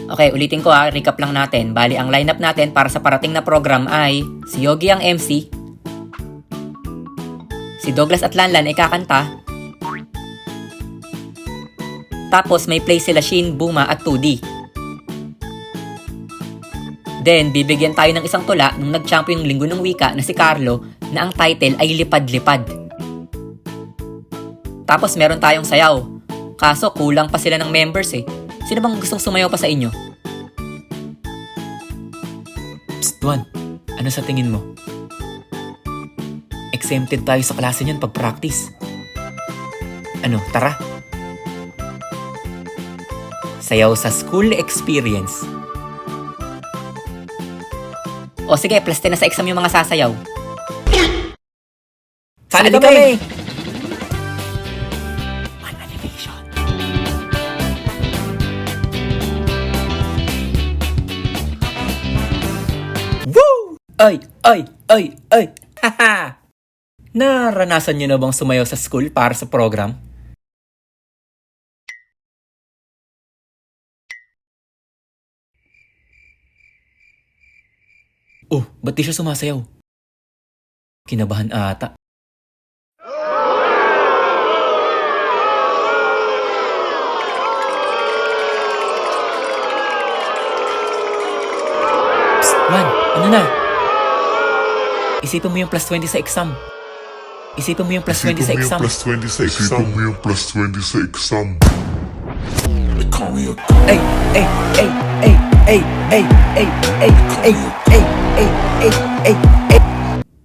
Okay, ulitin ko recap lang natin. Bali, ang lineup natin para sa parating na program ay si Yogi ang MC, si Douglas at Lanlan ay kakanta, tapos may play sila Shin, Buma at 2D. Then, bibigyan tayo ng isang tula nung nag-champion yung Linggo ng Wika na si Carlo na ang title ay Lipad-Lipad. Tapos meron tayong sayaw. Kaso kulang pa sila ng members eh. Sino bang gustong sumayaw pa sa inyo? Psst, Juan. Ano sa tingin mo? Exempted tayo sa klase niyan pag practice. Ano, tara. Sayaw sa school experience. O sige, plus 10 na sa exam yung mga sasayaw. Sali kami! One animation. Woo! Ay! Haha! Naranasan niyo na bang sumayaw sa school para sa program? Oh, ba't di siya sumasayaw? Kinabahan ata. Psst, Juan, ano na? Isipin mo yung plus 20 sa exam. Isipin mo yung plus 20 sa exam.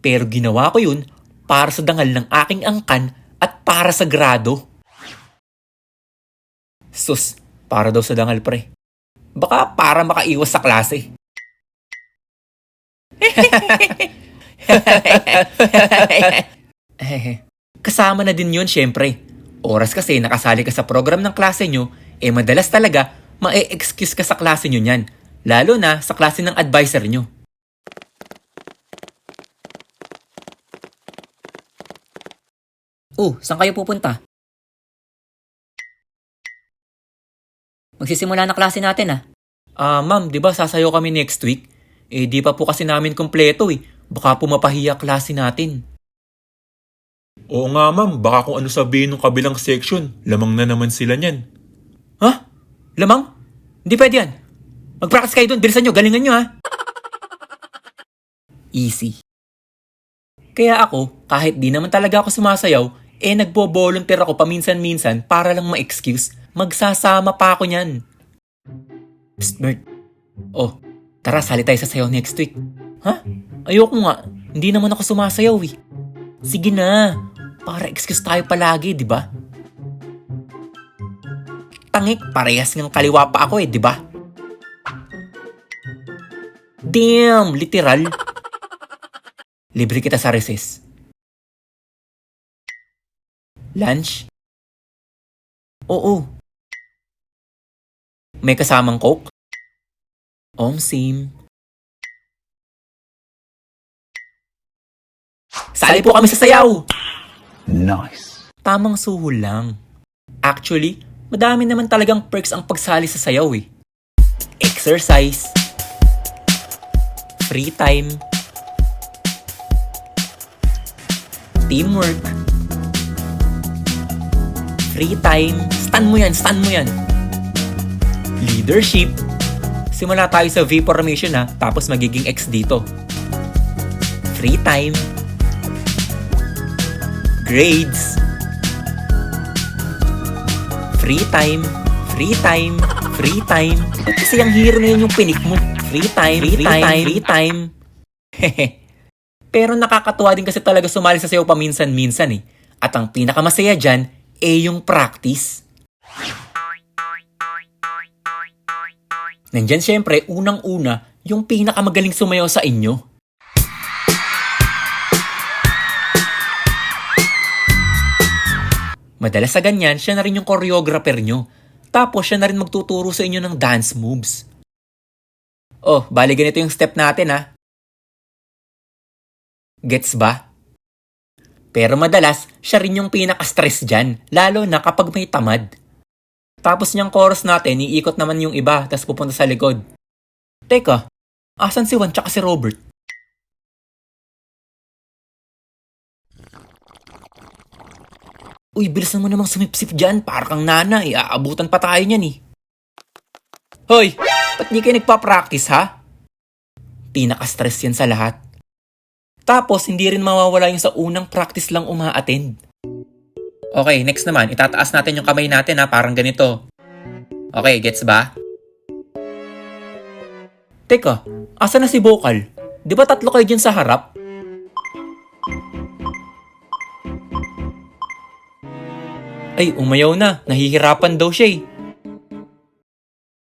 Pero ginawa ko yun para sa dangal ng aking angkan at para sa grado. Sus, para daw sa dangal pre. Baka para makaiwas sa klase. Kasama na din yun syempre. Oras kasi nakasali ka sa program ng klase nyo, madalas talaga ma-excuse ka sa klase nyo niyan. Lalo na sa klase ng advisor nyo. Saan kayo pupunta? Magsisimula na klase natin Ma'am, di ba sasayaw kami next week? Di pa po kasi namin kompleto eh. Baka po mapahiya klase natin. Oo nga ma'am, baka kung ano sabihin ng kabilang section, lamang na naman sila niyan. Ha? Lamang? Hindi pwede yan. Mag-practice kayo dun, bilisan nyo, galingan nyo Easy. Kaya ako, kahit di naman talaga ako sumasayaw, nagbo-volunteer ako paminsan-minsan para lang ma-excuse. Magsasama pa ako niyan. Psst, Bert. Tara, sali tayo sa sayaw next week. Ha? Ayoko nga. Hindi naman ako sumasayaw eh. Sige na. Para excuse tayo palagi, di ba? Tangik, parehas ng kaliwa pa ako di ba? Damn, literal. Libre kita sa recess. Lunch? Oo. May kasamang coke? Same. Sali po kami sa sayaw! Nice. Tamang suhol lang. Actually, madami naman talagang perks ang pagsali sa sayaw eh. Exercise. Free time. Teamwork. Free time. Stan mo yan. Leadership. Simula tayo sa V formation tapos magiging X dito. Free time. Grades. Free time. Kasi ang hero na yun yung pinik mo. Free time. Pero nakakatuwa din kasi talaga sumali sa sayaw paminsan-minsan eh. At ang pinakamasaya dyan, yung practice. Nandyan syempre, unang-una, yung pinakamagaling sumayaw sa inyo. Madalas sa ganyan, siya na rin yung choreographer nyo. Tapos siya na rin magtuturo sa inyo ng dance moves. Bali ganito yung step natin Gets ba? Pero madalas, siya rin yung pinaka-stress dyan, lalo na kapag may tamad. Tapos niyang chorus natin, iikot naman yung iba, tas pupunta sa likod. Teka, asan si Juan tsaka si Robert? Uy, bilisan mo namang sumipsip dyan. Para kang nana, aabutan pa tayo niyan eh. Hoy, ba't di kayo nagpa-practice ha? Pinaka-stress yan sa lahat. Tapos, hindi rin mawawala yung sa unang practice lang uma-attend. Okay, next naman, itataas natin yung kamay natin ha, parang ganito. Okay, gets ba? Teka, asa na si vocal? Di ba 3 kayo dyan sa harap? Ay, umayaw na. Nahihirapan daw siya eh.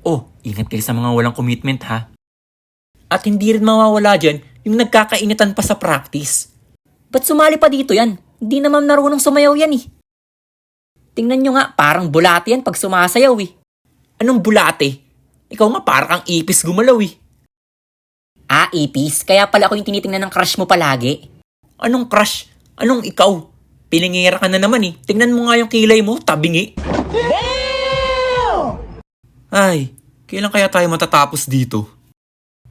Oh, ingat kayo sa mga walang commitment ha. At hindi rin mawawala dyan yung nagkakainitan pa sa practice. Ba't sumali pa dito yan? Hindi naman marunong sumayaw yan eh. Tingnan nyo nga, parang bulate yan pag sumasayaw eh. Anong bulate? Ikaw nga parang kang ipis gumalaw eh. Ah, ipis. Kaya pala ako yung tinitingnan ng crush mo palagi. Anong crush? Anong ikaw? Pilingera ka na naman eh. Tingnan mo nga yung kilay mo, tabingi. Ay, kailan kaya tayo matatapos dito?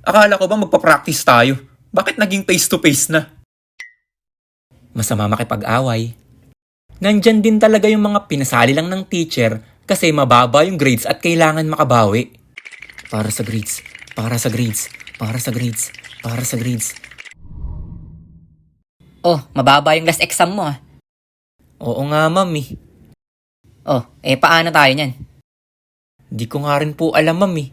Akala ko ba magpa-practice tayo? Bakit naging face-to-face na? Masama makipag-away. Nandyan din talaga yung mga pinasali lang ng teacher kasi mababa yung grades at kailangan makabawi. Para sa grades, para sa grades, para sa grades, para sa grades. Oh, mababa yung last exam mo ah. Oo nga, ma'am eh. Oh, paano tayo niyan? Di ko nga rin po alam, ma'am eh.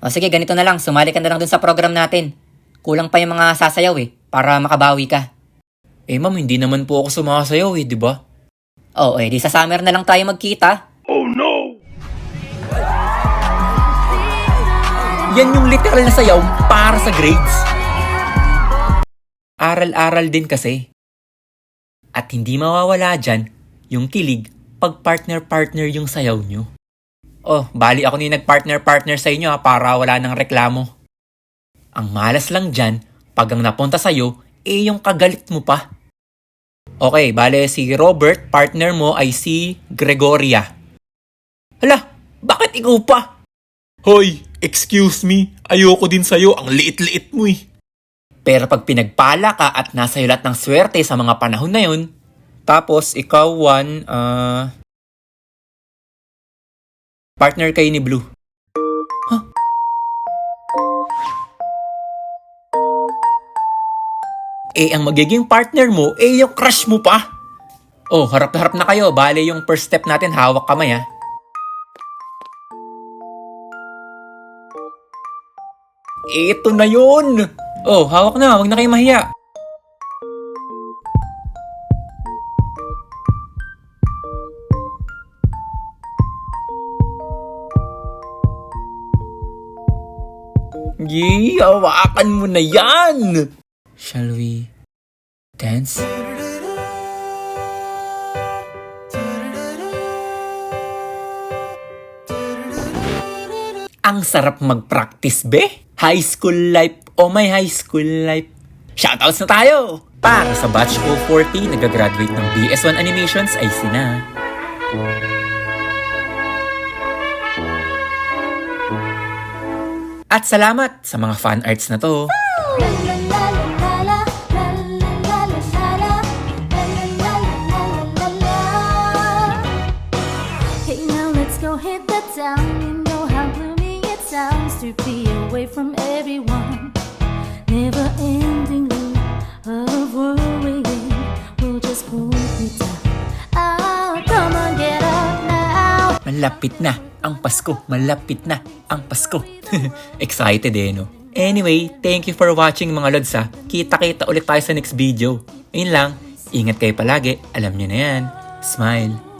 O sige, ganito na lang. Sumali ka na lang dun sa program natin. Kulang pa yung mga sasayaw eh, para makabawi ka. Ma'am, hindi naman po ako sumasayaw eh, di ba? Oh, di sa summer na lang tayo magkita. Yan yung literal na sayaw para sa grades. Aral-aral din kasi. At hindi mawawala dyan yung kilig pag partner-partner yung sayaw nyo. Oh, bali ako ni nag-partner-partner sa inyo para wala nang reklamo. Ang malas lang dyan, pag ang napunta sa'yo, yung kagalit mo pa. Okay, bale si Robert, partner mo ay si Gregoria. Hala, bakit ikaw pa? Hoy, excuse me. Ayoko din sa'yo. Ang liit-liit mo eh. Pero pag pinagpala ka at nasa iyo lahat ng swerte sa mga panahon na yun, tapos ikaw, Juan, partner kayo ni Blue. Huh? Ang magiging partner mo, yung crush mo pa. Oh, harap na harap na kayo. Bale yung first step natin, hawak kamay ha. Ito na yun! Oh, hawak na. Huwag na kayo mahiya. Yee, hawakan mo na yan! Shall we dance? Ang sarap mag-practice, be. High school life, oh my high school life. Shoutouts na tayo! Para sa batch 040, nag-graduate ng BS1 Animations ay sina. At salamat sa mga fan arts na to. Hey, now let's go hit the town. You know how gloomy it sounds to be away from everyone. Never ending loop of worrying will just pull me down. Oh, come on, get up now. Malapit na ang Pasko. Malapit na ang Pasko. Excited no? Anyway, thank you for watching mga lods ha. Kita-kita ulit tayo sa next video. Ayun lang, ingat kayo palagi. Alam nyo na yan. Smile.